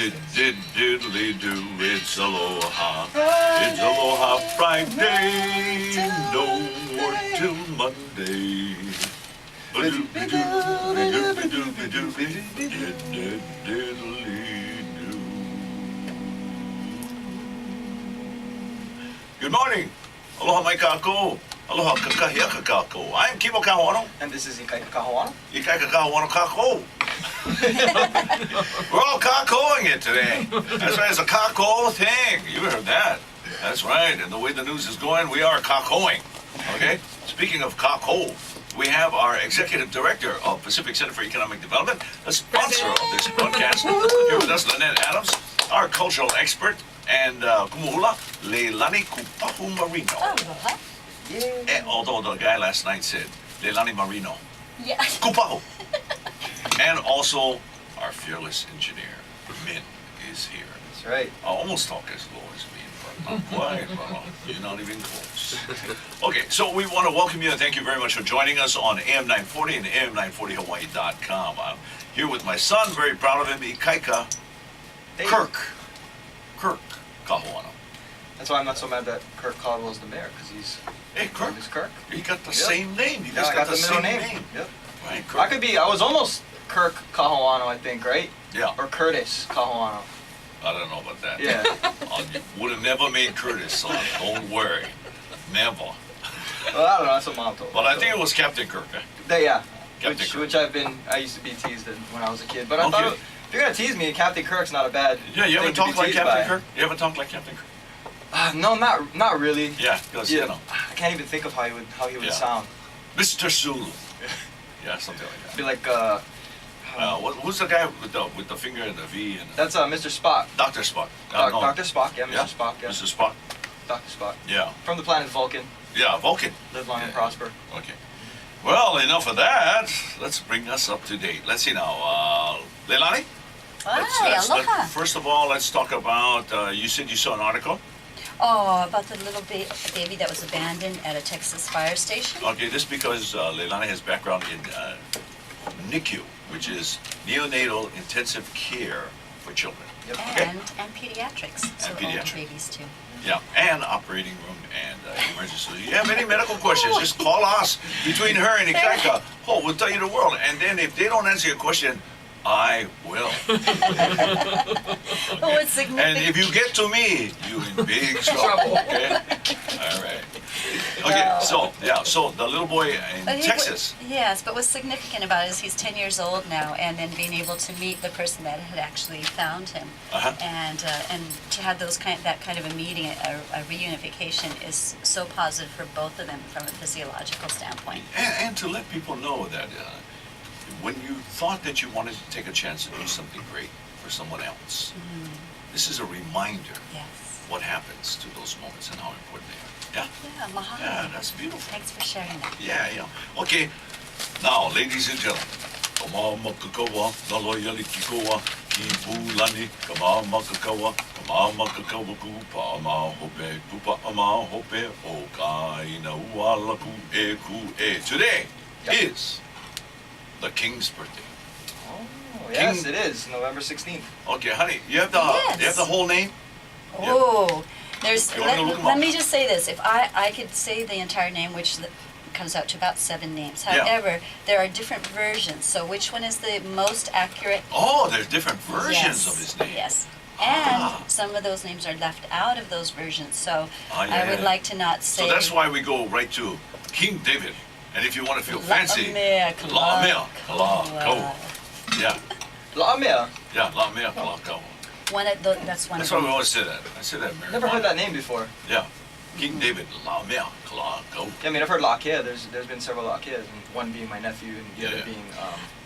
Diddly do, it's Aloha. It's Aloha Friday, no more till Monday. Good morning. Aloha mai kākou. Aloha kakahia kakākou. I am Kimo Kahuano. And this is Ikai Kahuano. Ikai Kahuano kākou. We're all cacoing it today. That's right, it's a caco thing. You heard that. That's right, and the way the news is going, we are cacoing. Okay? Speaking of caco, we have our Executive Director of Pacific Center for Economic Development, the sponsor of this broadcast. Here with us, Lynette Adams, our cultural expert, and kumuhula, Leilani Kupahu Marino. Aloha. And although the guy last night said, Leilani Marino. Yeah. Kupahu. And also, our fearless engineer, Min, is here. That's right. I almost talk as low as Min, but not quite, but you're not even close. Okay, so we want to welcome you and thank you very much for joining us on AM 940 and AM940Hawaii.com. I'm here with my son, very proud of him, Ikaika Kirk Kahuano. That's why I'm not so mad that Kirk Caldwell's the mayor, because he's Kirk. Is Kirk. You got the same name. You Yeah, guys I got the same middle name. Yep. Right, I could be. I was almost Kirk Kahuano, I think, right? Yeah. Or Curtis Kahuano. I don't know about that. Yeah. Would have never made Curtis, son. Don't worry. Never. Well, I don't know. That's what Mom told me. But I think it was Captain Kirk. Eh? Yeah. Captain Kirk. Which I used to be teased when I was a kid. But I Okay. thought, if you're gonna tease me, Captain Kirk's not a bad. Yeah, you haven't thing to be talked like teased Captain by. Kirk? You haven't talked like Captain Kirk? No, not really. Yeah, because, Yeah. you know, I can't even think of how he would Yeah. sound. Mr. Sulu. Yeah, something like It'd be that. like Who's the guy with the finger and the V? And that's Mr. Spock. Dr. Spock. No. Dr. Spock. Yeah, Mr. Yeah? Spock. Yeah. Mr. Spock? Dr. Spock. Yeah. From the planet Vulcan. Yeah, Vulcan. Live long and Yeah. prosper. Okay. Well, enough of that. Let's bring us up to date. Let's see now. Leilani? Hi, aloha. First of all, let's talk about, you said you saw an article? Oh, about the little baby that was abandoned at a Texas fire station. Okay, this because Leilani has background in NICU, which is neonatal intensive care for children. Yep. Okay. And pediatrics. So older pediatrics. babies too. Yeah, and operating room and emergency. If you have any medical questions, just call us. Between her and Ikaika, we'll tell you the world. And then if they don't answer your question, I will. Oh, it's significant. And if you get to me, you're in big trouble. Okay? All right. Okay, so the little boy in But Texas. Yes, but what's significant about it is he's 10 years old now, and then being able to meet the person that had actually found him, Uh-huh. and to have that kind of a meeting, a reunification, is so positive for both of them from a physiological standpoint. And to let people know that when you thought that you wanted to take a chance to do something great for someone else, this is a reminder Yes. what happens to those moments and how important they are. Yeah? Yeah, mahalo. Yeah, that's beautiful. Thanks for sharing that. Yeah. Okay, now, ladies and gentlemen, kama makakawa, naloyali kikoa, ki bulani, kama makakawa ku pama hope, pupa ama hope, o kaina uala ku e ku e. Today is the King's birthday. Oh, yes, it is November 16th. Okay, honey, you have the whole name? Oh, there's. You want me to look 'em Let up? me just say this: if I could say the entire name, which comes out to about 7 names. Yeah. However, there are different versions. So, which one is the most accurate? Oh, there's different versions Yes, of his name. Yes. And Ah. some of those names are left out of those versions. So Yeah, I would yeah. like to not say. So that's why we go right to King David. And if you want to feel fancy, La'amea La'amea Kalakaua. Kalakaua. Yeah, La'amea. La'amea Kalakaua. That's one That's of why we them. always say that. I say that, Mary. Never heard that name before. Yeah, King David, La'amea Kalakaua. Yeah, I mean, I've heard La'akea. There's been several La'akeas, and one being my nephew, and the other Yeah. being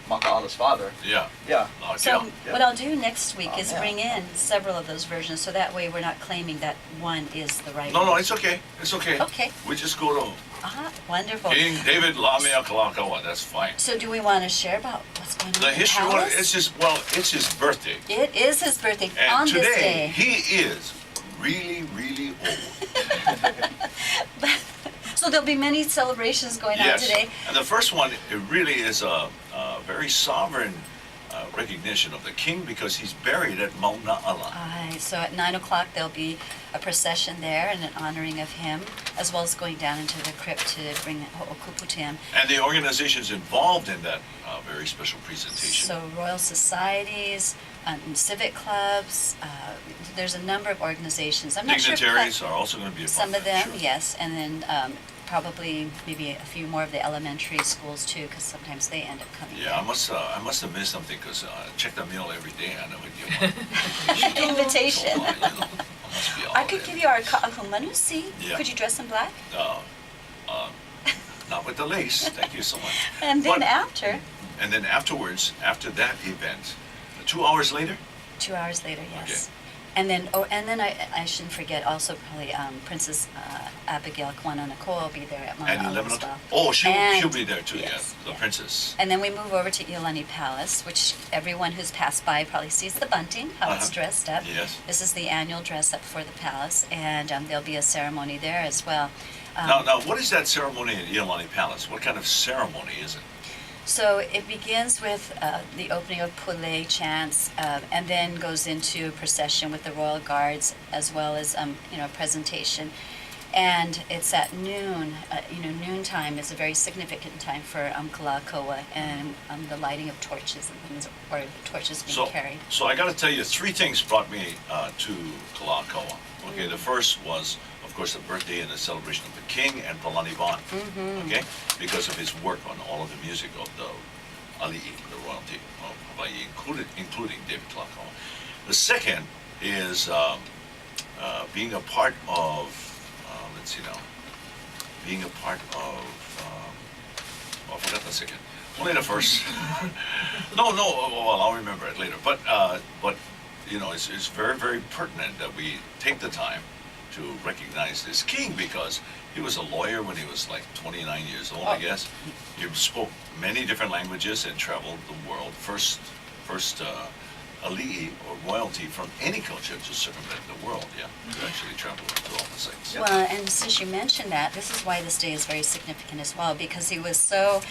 Maka'ala's father. Yeah, Yeah. So La'akea. what I'll do next week is yeah. bring in several of those versions, so that way we're not claiming that one is the right No, one. it's okay. It's okay. Okay. We just go to Wonderful. King David, La'amea Kalakaua. That's fine. So do we want to share about what's going on The in history, the palace? it's his birthday. It is his birthday And on this today, day. he is really, really old. So there'll be many celebrations going on Yes. today. And the first one, it really is a very sovereign recognition of the king because he's buried at Mauna Ala. So at 9 o'clock, there'll be a procession there and an honoring of him, as well as going down into the crypt to bring ho'okupu to him. And the organizations involved in that very special presentation. So Royal Societies, civic clubs, there's a number of organizations. I'm not sure. Dignitaries are also going to be a part Some of them, sure. yes, and then probably maybe a few more of the elementary schools too, because sometimes they end up coming. Yeah, I must have missed something because I check the mail every day. I never get one. An invitation. So, must be all I could there. give you our ka'ahumanusi. Yeah. Could you dress in black? Not with the lace. Thank you so much. And then But- after, And then afterwards, after that event, 2 hours later, 2 hours later, yes. Okay. And then I shouldn't forget also probably Princess Abigail Kwananako will be there at Mauna at Ala 11 as o'clock. well. Oh, she'll And- be there too. yes, Yeah, the yeah. princess. And then we move over to Iolani Palace, which everyone who's passed by probably sees the bunting, how it's Uh-huh. dressed up. Yes. This is the annual dress up for the palace, and there'll be a ceremony there as well. Now, what is that ceremony at Iolani Palace? What kind of ceremony is it? So it begins with the opening of Pule chants, and then goes into a procession with the royal guards, as well as presentation. And it's at noon. Noontime is a very significant time for Kalakaua and the lighting of torches and things, or torches being carried. So I got to tell you, 3 things brought me to Kalakaua. Okay, the first was, of course, the birthday and the celebration of the king and Palanivan. Okay, because of his work on all of the music of the ali'i, the royalty of Hawaii, including David Kalakaua. The second is being a part of. Let's see now. Being a part of. I forgot the second. Only the first. No. Well, I'll remember it later. But it's very, very pertinent that we take the time to recognize this king because he was a lawyer when he was like 29 years old, I guess. He spoke many different languages and traveled the world. First ali'i or royalty from any culture to circumvent the world. Yeah, to actually travel to all the sites. Yeah. Well, and since you mentioned that, this is why this day is very significant as well, because he was so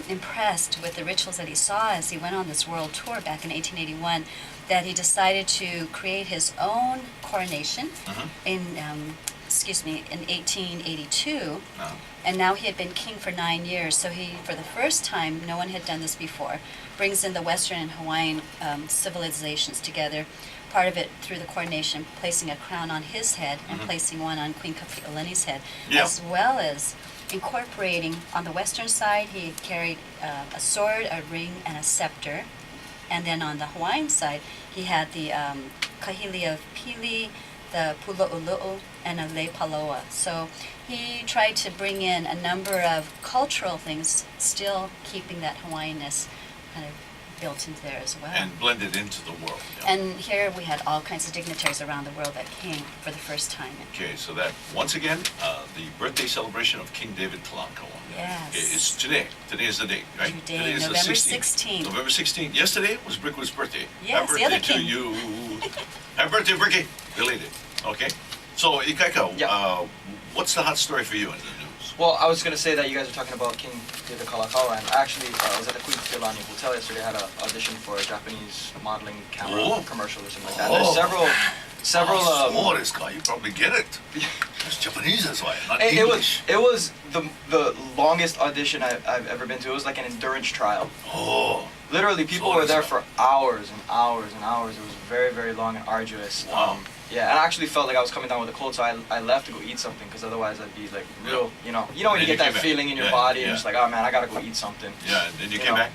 impressed with the rituals that he saw as he went on this world tour back in 1881 that he decided to create his own coronation in 1882. And now he had been king for 9 years, so he, for the first time, no one had done this before, brings in the Western and Hawaiian civilizations together, part of it through the coronation, placing a crown on his head and placing one on Queen Kapi'olani's head, as well as incorporating, on the Western side, he carried a sword, a ring, and a scepter, and then on the Hawaiian side, he had the kahili of Pili, the pulo'ulu'u, and a lepaloa. So he tried to bring in a number of cultural things, still keeping that Hawaiianness kind of built into there as well. And blended into the world. Yeah. And here we had all kinds of dignitaries around the world that came for the first time. Okay, so that, once again, the birthday celebration of King David Kalakaua. Yes. Is today. Today is the date, right? Today, is November the 16th. November 16th. Yesterday was Brickwood's birthday. Yes, Happy the other birthday to king. you. Happy birthday, Bricky. Belated. Okay. So, Ikaika, Yeah. what's the hot story for you in the news? Well, I was going to say that you guys were talking about King David Kalakaua, and actually, I was at the Queen Kapi'olani Hotel yesterday. I had an audition for a Japanese modeling camera commercial or something like that. There's several. Oh, this guy, you probably get it. It's Japanese, that's why, not It English. was the longest audition I've ever been to. It was like an endurance trial. Oh, Literally, people So were there it's- for hours and hours and hours. It was very, very long and arduous. Wow. Yeah, and I actually felt like I was coming down with a cold, so I left to go eat something, because otherwise I'd be like real, you know when And you get you that came back. feeling in your Yeah, body, yeah. and it's like, oh man, I gotta go eat something. yeah, and then you You came know.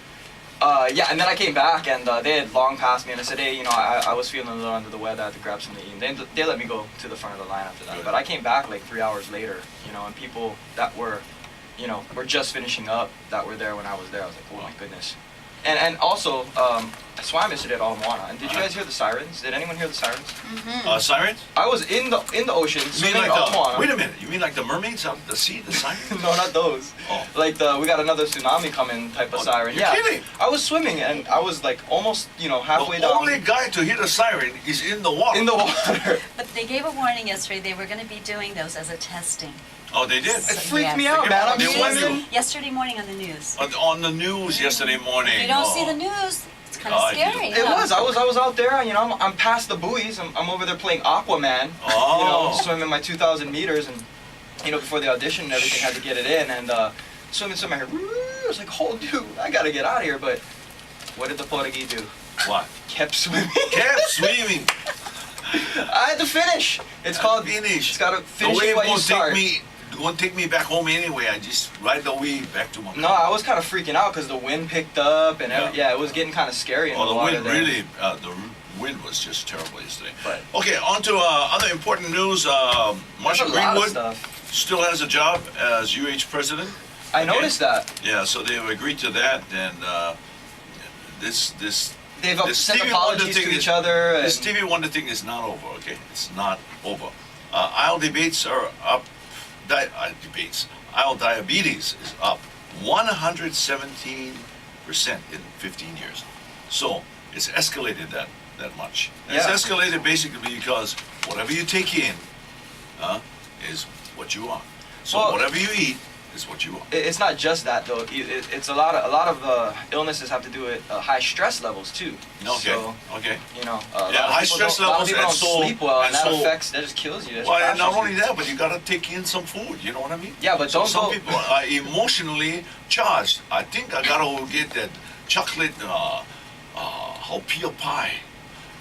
back? Yeah, and then I came back, and they had long passed me, and I said, hey, I was feeling a little under the weather, I had to grab something to eat. And they let me go to the front of the line after that. Good. But I came back like 3 hours later, and people that were, were just finishing up that were there when I was there. I was like, oh my goodness. And also, I swam yesterday at Moana. And did you guys hear the sirens? Did anyone hear the sirens? Sirens? I was in the ocean You mean swimming like at Moana. wait a minute, you mean like the mermaids out of the sea, the sirens? No, not those. Oh. Like we got another tsunami coming type of Oh, siren. you're Yeah. kidding. I was swimming and I was like almost, halfway The down only guy to hear the siren is in the water. in the water. But they gave a warning yesterday they were going to be doing those as a testing. Oh, they did? It So- freaked me yes. out, man. I'm They warned you. swimming. Yesterday morning on the news. On the news yesterday morning. If you don't see Oh. the news, it's kind of scary. It was. I was out there. You know, I'm past the buoys. I'm over there playing Aquaman. Oh. You know, swimming my 2,000 meters, and you know, before the audition and everything, had to get it in, and swimming. I was like, oh, dude, I gotta get out of here. But what did the Portuguese do? What? Kept swimming. Kept swimming. I had to finish. It's called finish. It's gotta The finish wave what you won't start. won't take me back home anyway. I just ride the wave back to my No, I was kind of freaking out because the wind picked up and Yeah. it was getting kind of scary in Oh, the the water wind there. really, the wind was just terrible yesterday. But Okay, on to other important news. there's Marcia a lot of Greenwood stuff. still has a job as UH president. I Okay. noticed that. Yeah, so they've agreed to that, and this They've The sent Stevie apologies Wonder to thing each is- other. the And Stevie Wonder thing is not over. Okay, it's not over. Aisle debates are up. Aisle diabetes is up 117% in 15 years. So it's escalated that much. And Yeah. It's escalated basically because whatever you take in is what you are. So Well- whatever you eat is what you are. it's not just that though. It's a lot of illnesses have to do with high stress levels too. Okay. So, Okay. you know, Yeah, high stress levels A lot of people and don't so- sleep well, and and that so- affects. That just kills you. That just Well, and crashes not you. only that, but you gotta take in some food. You know what I mean? Yeah, but So don't some go. people are emotionally charged. I think I gotta get that chocolate pie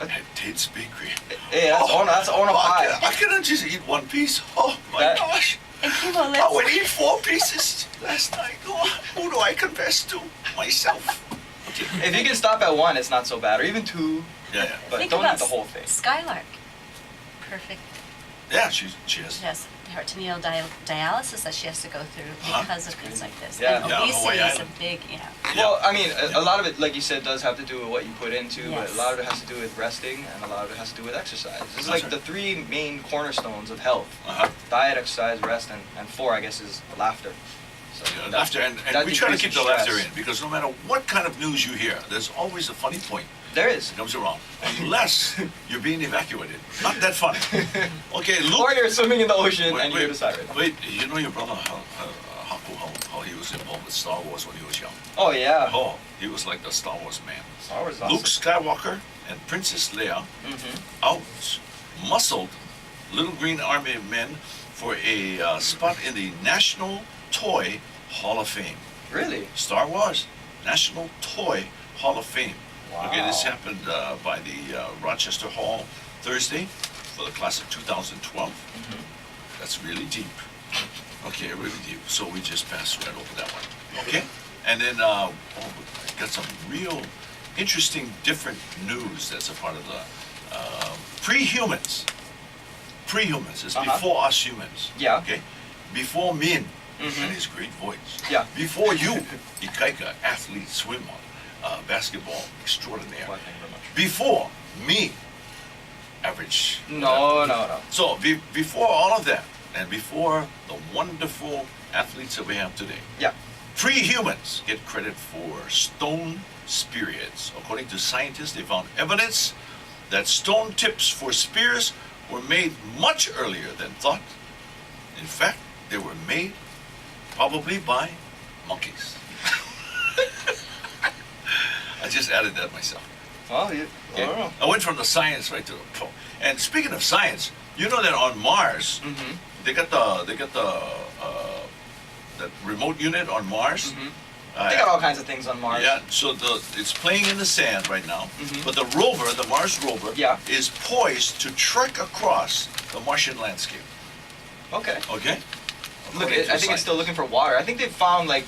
at Tate's Bakery. Hey, that's Ona pie. I cannot just eat one piece. Oh my That- gosh! And Kibo, I let's, would eat 4 pieces last night. Oh, who do I confess to? Myself. Okay. If you can stop at 1, it's not so bad, or even 2. Yeah, But think don't about eat the whole thing. Skylark. Perfect. yeah. She has. She has peritoneal dialysis that she has to go through Uh-huh. because of things like this. Yeah. And Yeah, obesity Hawaii is a Island. big, Well, I mean, a lot of it, like you said, does have to do with what you put into, but Yes. a lot of it has to do with resting, and a lot of it has to do with exercise. This is That's like right. the 3 main cornerstones of health: Uh-huh. diet, exercise, rest, and 4, I guess, is laughter. So Yeah, that- laughter, and that we try to keep decreases the laughter stress. in because no matter what kind of news you hear, there's always a funny point There is. that comes around, unless you're being evacuated. Not that funny. Okay, Luke. Or you're swimming in the ocean Wait, and you're wait, decided. wait, you know your brother, how he was involved with Star Wars when he was young? Oh yeah. Oh, he was like the Star Wars man. Star Wars is Luke awesome. Skywalker and Princess Leia out-muscled Little Green Army men for a spot in the National Toy Hall of Fame. Really? Star Wars National Toy Hall of Fame. Okay, this Wow. happened by the Rochester Hall Thursday for the class of 2012. That's really deep. Okay, really deep. So we just passed right over that one. Okay, and then we got some real interesting, different news that's a part of the pre-humans. Pre-humans is Uh-huh. before us humans. Yeah. Okay, before Min Mhm. and his great voice. Yeah. Before you, Ikaika, athlete, swimmer, basketball extraordinaire. Well, thank you very much. Before me, average. No. So before all of that, and before the wonderful athletes that we have today, Yeah. pre-humans get credit for stone spearheads. According to scientists, they found evidence that stone tips for spears were made much earlier than thought. In fact, they were made probably by monkeys. I just added that myself. Well, I Okay? don't know. I went from the science right to the pro. And speaking of science, you know that on Mars, Mm-hmm. they got that remote unit on Mars. Mhm. They got all kinds of things on Mars. Yeah, so it's playing in the sand right now, Mhm. but the rover, the Mars rover, Yeah. is poised to trek across the Martian landscape. Okay. Okay. Look, According to I think it's still scientists. looking for water. I think they found like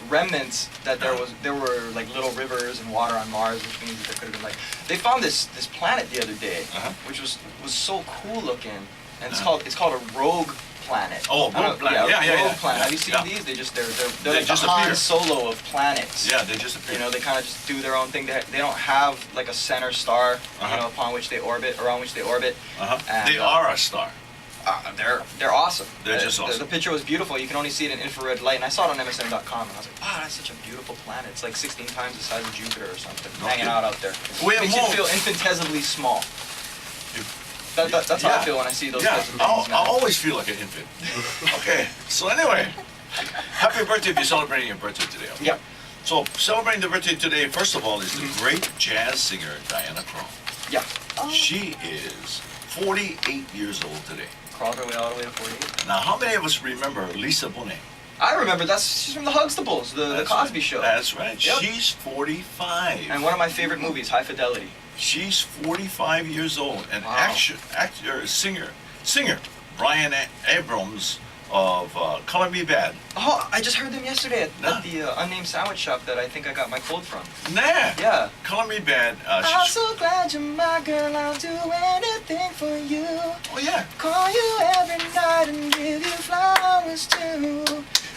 remnants that Yeah. there were like little rivers and water on Mars, which means that there could have been like they found this planet the other day, Uh-huh. which was so cool looking, and Uh-huh. it's called a rogue planet. Oh, I don't- rogue planet. Yeah, rogue yeah. planet. Yeah, Have you seen yeah. these? They're They like the just Han appear. Solo of planets. Yeah, they just appeared. You know, they kind of just do their own thing. They don't have like a center star, Uh-huh. you know, upon which they orbit, around which they orbit. Uh-huh. And, They are a star. They're awesome. They're just The awesome. picture was beautiful. You can only see it in infrared light, and I saw it on MSN.com, and I was like, wow, that's such a beautiful planet. It's like 16 times the size of Jupiter or something, No hanging kidding. out out there. We have Makes more- you feel infinitesimally small. That's how Yeah. I feel when I see those Yeah, types of things, I man. always feel like an infant. Okay, so anyway, happy birthday if you're celebrating your birthday today. Okay? Yep. So celebrating the birthday today, first of all, is the great jazz singer Diana Krall. Yeah. Oh. She is 48 years old today. Crawled her way all the way to 48. Now, how many of us remember Lisa Bonet? I remember she's from the Huxtables, the That's Cosby right. Show. That's right. Yep. She's 45. And one of my favorite movies, High Fidelity. She's 45 years old. And Wow. singer Brian Abrams of Color Me Bad. Oh, I just heard them yesterday Nah. at the unnamed sandwich shop that I think I got my cold from. Nah. Yeah. Color Me Bad. I'm She's, so glad you're my girl, I'll do anything for you. oh, yeah. Call you every night and give you flowers too.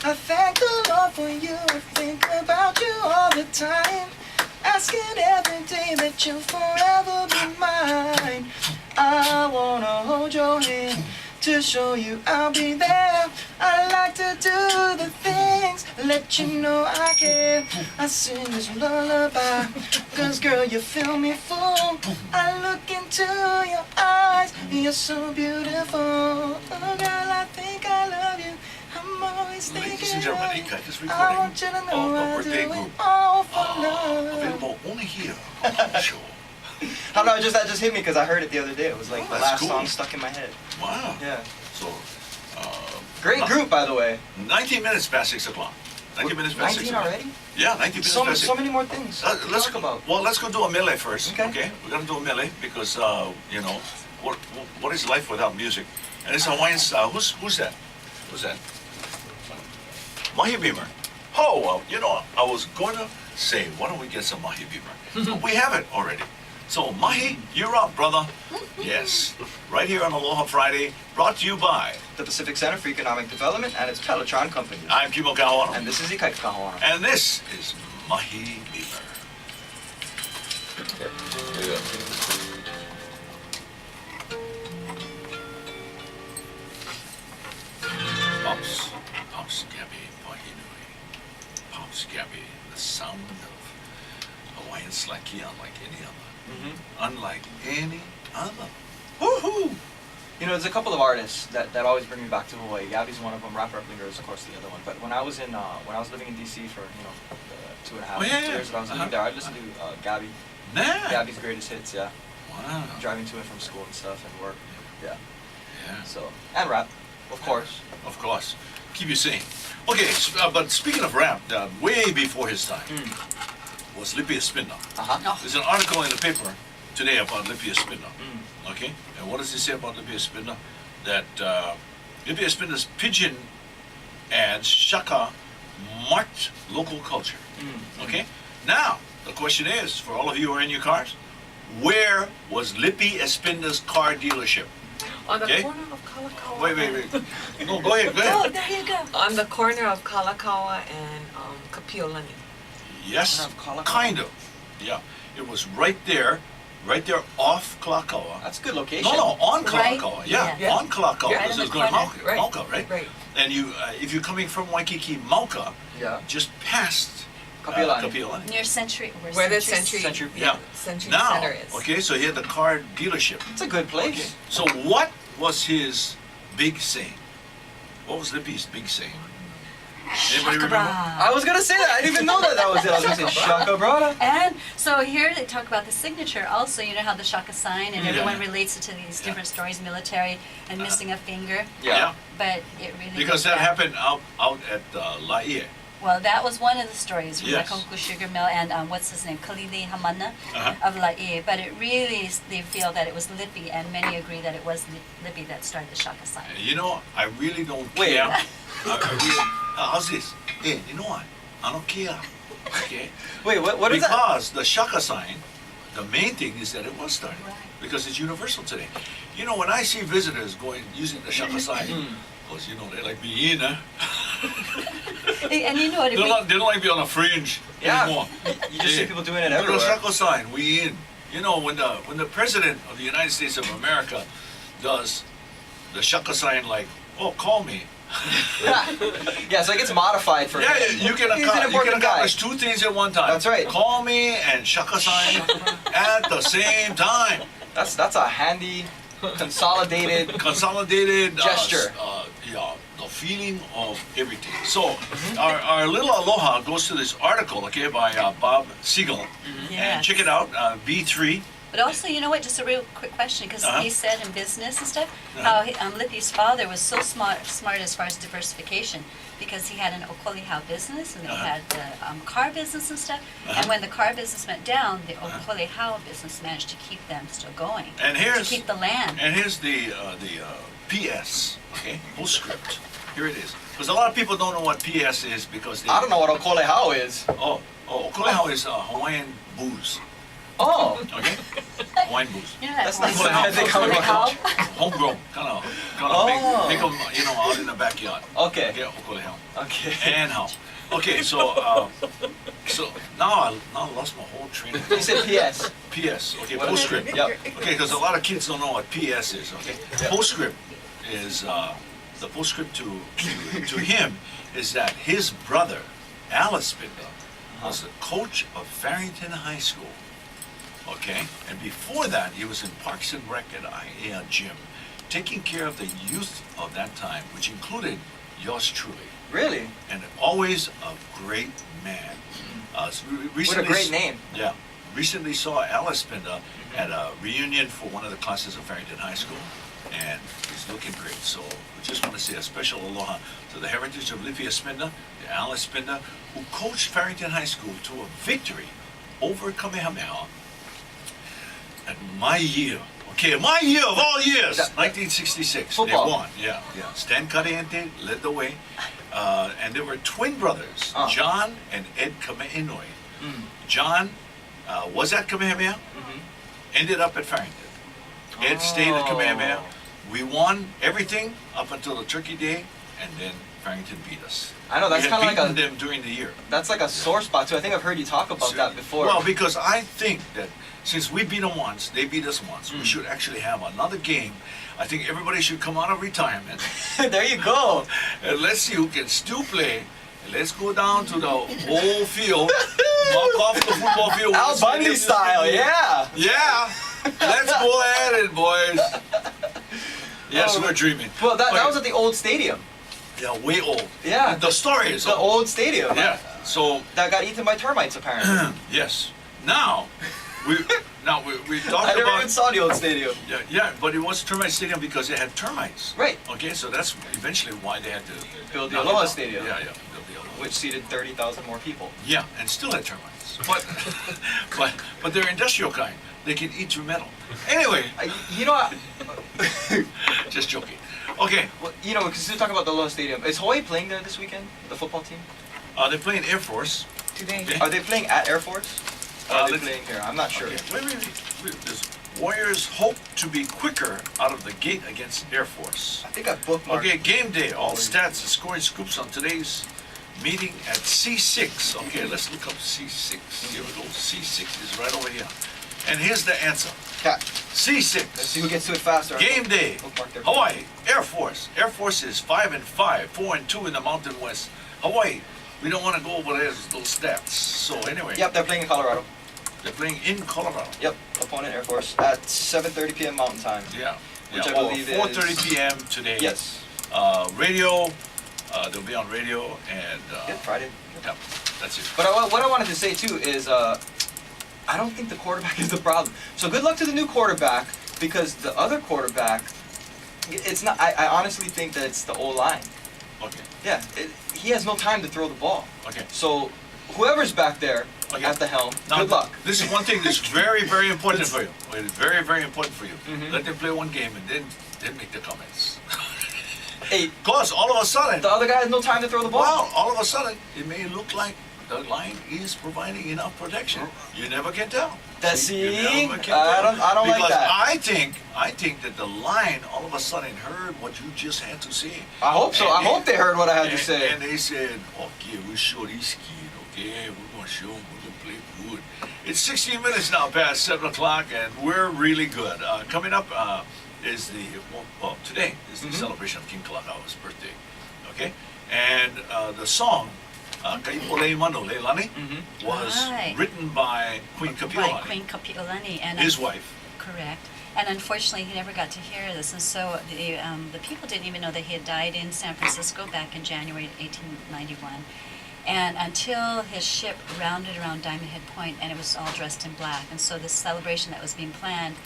I thank the Lord for you, I think about you all the time. Asking every day that you'll forever be mine. I wanna hold your hand to show you I'll be there. I like to do the things, let you know I care. I sing this lullaby, cause girl you fill me full. I look into your eyes, you're so beautiful. Oh girl, I think I love you, I'm always thinking Ladies and gentlemen, of you. Ika is I recording want you to know of I the do birthday it group. all for love. Available only here on the show. I don't know, that just hit me because I heard it the other day. It was like Oh, the that's last cool. song stuck in my head. Wow. Yeah. So, Great group, by the way. 19 minutes past 6 o'clock. 19 minutes past 6 19 o'clock. already? Yeah, 19 minutes So, past 6. so many more things. to Let's talk about. Well, let's go do a melee first. Okay. We're gonna do a melee because you know what is life without music? And it's Hawaiian style. Who's that? Who's that? Mahi Beamer. Oh well, you know I was going to say why don't we get some Mahi Beamer? But we have it already. So Mahi, you're up, brother. Yes, right here on Aloha Friday, brought to you by. The Pacific Center for Economic Development and its Pelotron Company. I'm Kimo Kahoano. And this is Ika Kahoana. And this is Mahi Beamer. Pops, Pops Gabby, Pahinui. Pops Gabby, the sound of Hawaiian slaki unlike any other. Unlike any other. Woohoo! You know, there's a couple of artists that always bring me back to Hawaii. Gabby's one of them. Rapper Uplinger is, of course, the other one. But when I was living in DC for the 2.5 Oh, yeah, yeah. years that I was living there, I'd listen to Gabby. Nah. Gabby's greatest hits. Yeah. Wow. Driving to and from school and stuff and work. Yeah. Yeah. So and rap, of course. Of course. Keep you sane. Okay, but speaking of rap, way before his time was Lipia Espinda. Uh-huh. There's an article in the paper today about Lipia Espinda. Okay? And what does it say about Lipia Espinda? That Lipia Espinda's pigeon ads, shaka, marked local culture. Okay? Now, the question is, for all of you who are in your cars, where was Lippy Espinda's car dealership? On the Okay. corner of Kalakaua. Wait. No, go ahead, go Oh, ahead. there you go. On the corner of Kalakaua and Kapiolani. Yes, Corner of Kalakaua? kind of. Yeah, it was right there off Kalakaua. That's a good location. No, on Right, Kalakaua. yeah. Yeah. On Kalakaua. Yeah, This in is the going corner. Mauka, Right. Mauka, right? Right. And you, if you're coming from Waikiki, Mauka, Yeah. just past Kapiolani. Kapiolani. Near Century. Where the Century- Century, Yeah. Century Now, Center is. okay, so he had the car dealership. It's a good place. Okay, so what was his big saying? What was Lippy's big saying? Anybody remember? Shakabra. I was gonna say that. I didn't even know that was it. I was gonna say Shaka Brada. And so here they talk about the signature also, you know how the shaka sign and Yeah. everyone relates it to these Yeah. different stories, military and missing a finger, Yeah. but it really Because goes that back. happened out at Laie. Well, that was one of the stories from Yes. the Koku Sugar Mill and what's his name, Kalili Hamana Uh-huh. of La'i. But it really, they feel that it was Lippy, and many agree that it was Lippy that started the shaka sign. You know, I really don't Wait. care. I really, how's this? Hey, you know what? I don't care. Okay? Wait, what is that? Because the shaka sign, the main thing is that it was started. Right. Because it's universal today. You know, when I see visitors using the shaka sign, because, you know, they like being in, And you know what? they don't like being on a fringe Yeah. anymore. You just see people doing it The everywhere. shaka sign, we in. You know, when the president of the United States of America does the shaka sign like, oh, call me. Yeah, so it gets modified for Yeah, him. you can, He's an important guy. accomplish two things at one time. That's right. Call me and shaka sign at the same time. That's a handy, consolidated. Consolidated Gesture. Yeah, the feeling of everything. So our little aloha goes to this article, okay, by Bob Siegel, and Yes. check it out, B3. But also, you know what? Just a real quick question, because Uh-huh. he said in business and stuff Uh-huh. how Lippy's father was so smart as far as diversification, because he had an okolihau business and they Uh-huh. had the car business and stuff. Uh-huh. And when the car business went down, the okolihau business managed to keep them still going. And here's to keep the land. And here's the PS, okay, postscript. Here it is. Because a lot of people don't know what PS is because they. I don't know what okolehau is. Okolihau is Hawaiian booze, Oh. okay? Hawaiian booze. You know that That's Hawaiian not what I think song, I'm okolihau? Homegrown, kind of Oh. make them, out in the backyard. Okay. Okay, Okolihau. Okay. And how? Okay, so now I lost my whole train of You said PS. PS, okay, What is postscript. it? Yep. Okay, because a lot of kids don't know what PS is, okay? Yep. Postscript is, the postscript to him is that his brother, Alice Binder, was the coach of Farrington High School, okay? And before that, he was in Parks and Rec at IAEA Gym, taking care of the youth of that time, which included yours truly. Really? And always a great man. What a great name. Yeah. Recently saw Alice Binder at a reunion for one of the classes of Farrington High School, and he's looking great. So we just want to say a special aloha to the heritage of Lippy Spinda, to Alice Binder, who coached Farrington High School to a victory over Kamehameha at my year. Okay, my year of all years, 1966. Football. They won. Yeah. Stan Caliente led the way, and there were twin brothers, John and Ed Kame'enoi. John was at Kamehameha, ended up at Farrington. Ed stayed at Kamehameha. We won everything up until the Turkey Day, and then Farrington beat us. I know, that's We had kind of like beaten them during the year. That's like a sore spot too. I think I've heard you talk about that before. Well, because I think that since we beat them once, they beat us once, we should actually have another game. I think everybody should come out of retirement, There you go. and let's see who can still play. And let's go down to the whole field, mark off the football field. Al Bundy style, yeah. Yeah, let's go at it, boys. Yes, Oh, we're dreaming. Well, that Okay. was at the old stadium. Yeah, way old. Yeah. The story is The old stadium. Yeah. So That got eaten by termites apparently. yes, now we talked I never about even saw the old stadium. yeah, but it was termite stadium because it had termites. Right. Okay, so that's eventually why they had to Build the knock it Aloha down. Stadium. Yeah, build the Aloha. Which seated 30,000 more people. Yeah, and still had termites, but they're industrial kind. They can eat through metal. Anyway, You know, just joking. Okay, well, you know, because we're talking about the Aloha Stadium. Is Hawaii playing there this weekend? The football team? they're playing Air Force. Today. Okay. Are they playing at Air Force? Or are they let's- playing here? I'm not sure. Okay, wait. This Warriors hope to be quicker out of the gate against Air Force. I think I bookmarked. Okay, game day. All stats and scoring scoops on today's meeting at C6. Okay, let's look up C6. Here we go. C6 is right over here. And here's the answer. Cat. C6. Let's see who gets to it faster. Game day. Bookmark their- Hawaii, Air Force. Air Force is 5-5, 4-2 in the Mountain West. Hawaii, we don't want to go over there, those stats. So anyway, Yep, they're playing in Colorado. they're playing in Colorado. Yep, opponent Air Force at 7:30 p.m. Mountain Time. Yeah. Which yeah. I believe is- 4:30 p.m. today. Yes. Radio, they'll be on radio and Yep, Friday. yeah, that's it. But what I wanted to say too is, I don't think the quarterback is the problem. So good luck to the new quarterback, because the other quarterback, it's not. I honestly think that it's the O-line. Okay. Yeah, he has no time to throw the ball. Okay. So whoever's back there Okay. at the helm, Now, good luck. this is one thing that's very, very important for you. It is very, very important for you. Mhm. Let them play one game and then make the comments. Hey, Because all of a sudden, the other guy has no time to throw the ball. well, all of a sudden, it may look like the line is providing enough protection. You never can tell. You never can I don't like because that. I think that the line all of a sudden heard what you just had to say. I hope so. And I hope they heard what I had to and- say. And they said, okay, we show these kids, okay, we're going to show them we're going to play good. It's 16 minutes now past 7 o'clock, and we're really good. Coming up is today is the Mhm. celebration of King Kalakaua's birthday, okay? And the song, Kaipolei Mano Leilani, Mhm. was Right. written by Queen By Kapiolani, Queen Kapiolani and his wife. correct. And unfortunately, he never got to hear this. And so the people didn't even know that he had died in San Francisco back in January 1891. And until his ship rounded around Diamond Head Point, and it was all dressed in black. And so this celebration that was being planned,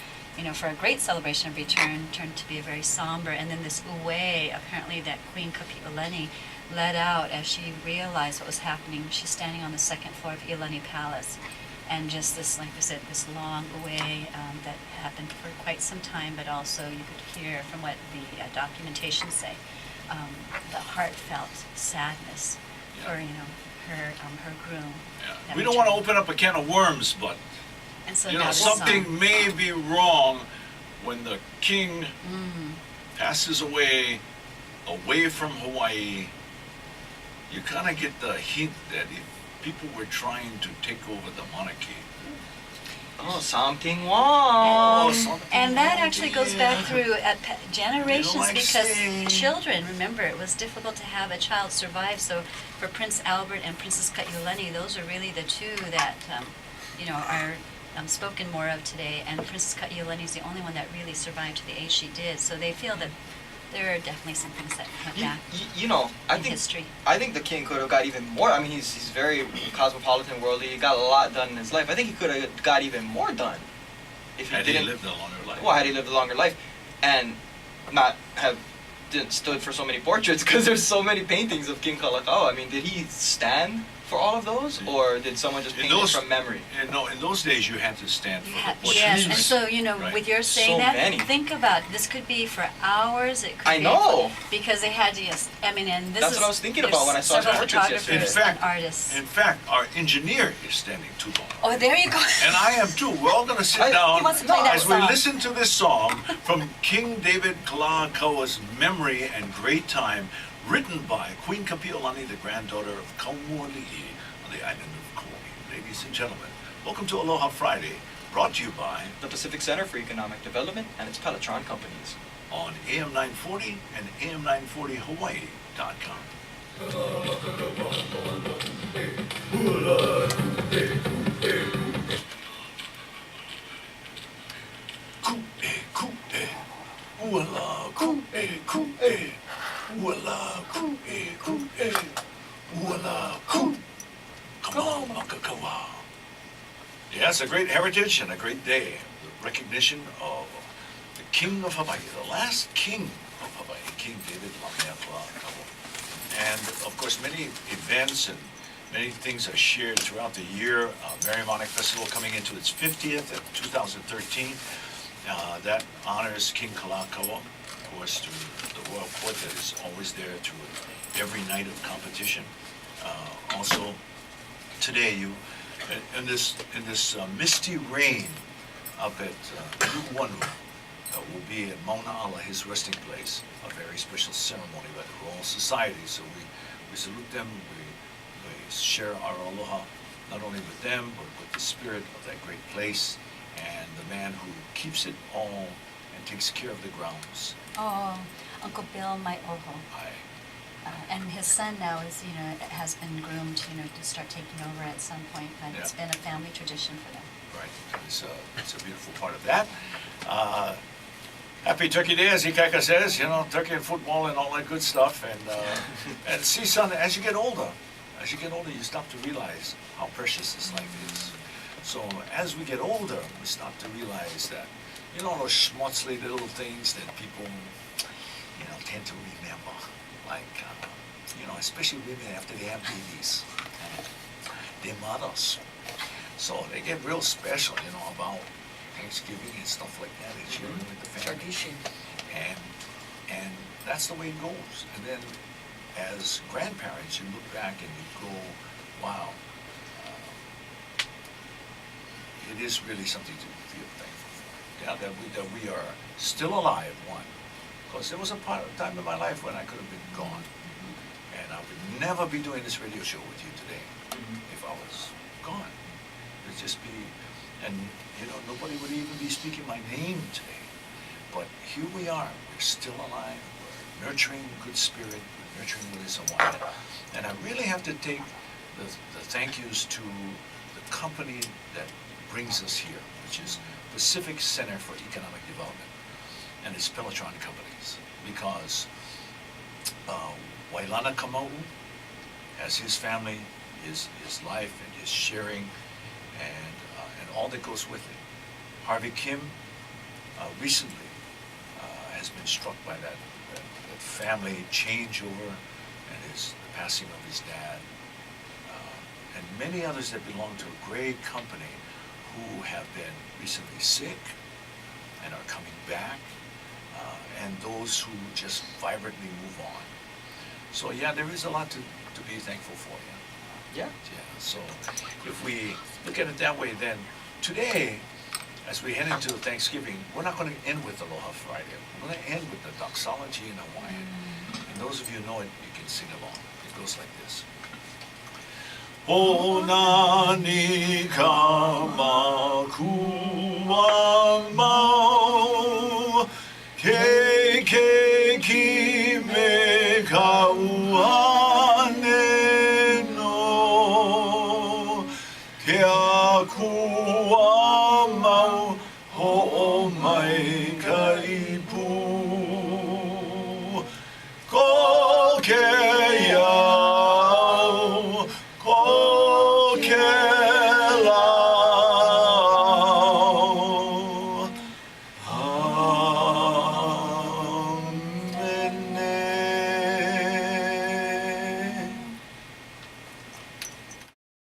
for a great celebration of return, turned to be a very somber. And then this uwe, apparently that Queen Kapi'olani let out as she realized what was happening. She's standing on the second floor of Iolani Palace. And just this, like I said, this long away that happened for quite some time, but also you could hear from what the documentation say, the heartfelt sadness for her groom. Yeah. that We don't want to returned. open up a can of worms, but And so now this something song. may be wrong when the king passes away from Hawaii. You kind of get the hint that if people were trying to take over the monarchy. Oh, something wrong. And that actually goes back through generations like because saying- children, remember, it was difficult to have a child survive. So for Prince Albert and Princess Kaiulani, those are really the two that, are spoken more of today. And Princess Kaiulani is the only one that really survived to the age she did. So they feel that there are definitely some things that went back I in think history. I think the king could have got even more. I mean, he's very cosmopolitan, worldly. He got a lot done in his life. I think he could have got even more done if he Had didn't. he lived a longer life. Well, had he lived a longer life, and not have didn't stood for so many portraits, because there's so many paintings of King Kalakau. I mean, did he stand for all of those, or did someone just paint it from memory? In those days you had to stand for the portraits. Yes, and so, Right. with your saying So that, many. think about it. This could be for hours. It could I be know. because they had to. And this That's is what I was thinking there's about when I saw the several portraits photographers yesterday. and artists. In fact, our engineer is standing too long. Oh, there you go. And I am too. We're all going to sit He down wants to play that as we song. listen to this song from King David Kalakaua's memory and great time, written by Queen Kapi'olani, the granddaughter of Kaumuali'i on the island of Kauai. Ladies and gentlemen, welcome to Aloha Friday, brought to you by The Pacific Center for Economic Development and its Peloton companies. on AM 940 and AM940Hawaii.com. Ku-e, uala, ku-e, uala, ku-e, uala, ku. Come on, Makakawa. Yeah, it's a great heritage and a great day. The recognition of the King of Hawaii, the last King of Hawaii, King David Kalakau. And of course, many events and many things are shared throughout the year. Merrimack Festival coming into its 50th in 2013. That honors King Kalakaua, of course, through the royal court that is always there through every night of competition. Also, today in this misty rain up at Nu'uanu, will be at Mauna Ala, his resting place, a very special ceremony by the Royal Society. So we salute them, we share our aloha, not only with them, but with the spirit of that great place and the man who keeps it all and takes care of the grounds. Oh, Uncle Bill, my oho. And his son now has been groomed, to start taking over at some point, but it's Yeah. been a family tradition for them. Right, it's a beautiful part of that. Happy Turkey Day, as Ikaika says, turkey and football and all that good stuff. And see, son, as you get older, you start to realize how precious this life is. So as we get older, we start to realize that, those schmutzly little things that people, tend to remember. Like, especially women after they have babies. Their mothers. So they get real special, about Thanksgiving and stuff like that. It's sharing with the family. Tradition. And that's the way it goes. And then as grandparents, you look back and you go, wow, it is really something to feel thankful for. Yeah, that we are still alive, one. Because there was a time in my life when I could have been gone. And I would never be doing this radio show with you today if I was gone. It'd just be, and nobody would even be speaking my name today. But here we are, we're still alive, we're nurturing good spirit, we're nurturing what is Hawaiian. And I really have to take the thank yous to the company that brings us here, which is Pacific Center for Economic Development and its Pelotron companies, because Wailana Kamau has his family, his life, and his sharing, and all that goes with it. Harvey Kim recently has been struck by that family changeover and the passing of his dad, and many others that belong to a great company who have been recently sick and are coming back, and those who just vibrantly move on. So yeah, there is a lot to be thankful for. Yeah. Yeah. So if we look at it that way, then today, as we head into Thanksgiving, we're not going to end with Aloha Friday. We're going to end with the doxology in Hawaiian. And those of you who know it, you can sing along. It goes like this. O nani ka makua mau, ke ki me ka uane no, ke a kua mau ho mai ka ipu, ko ke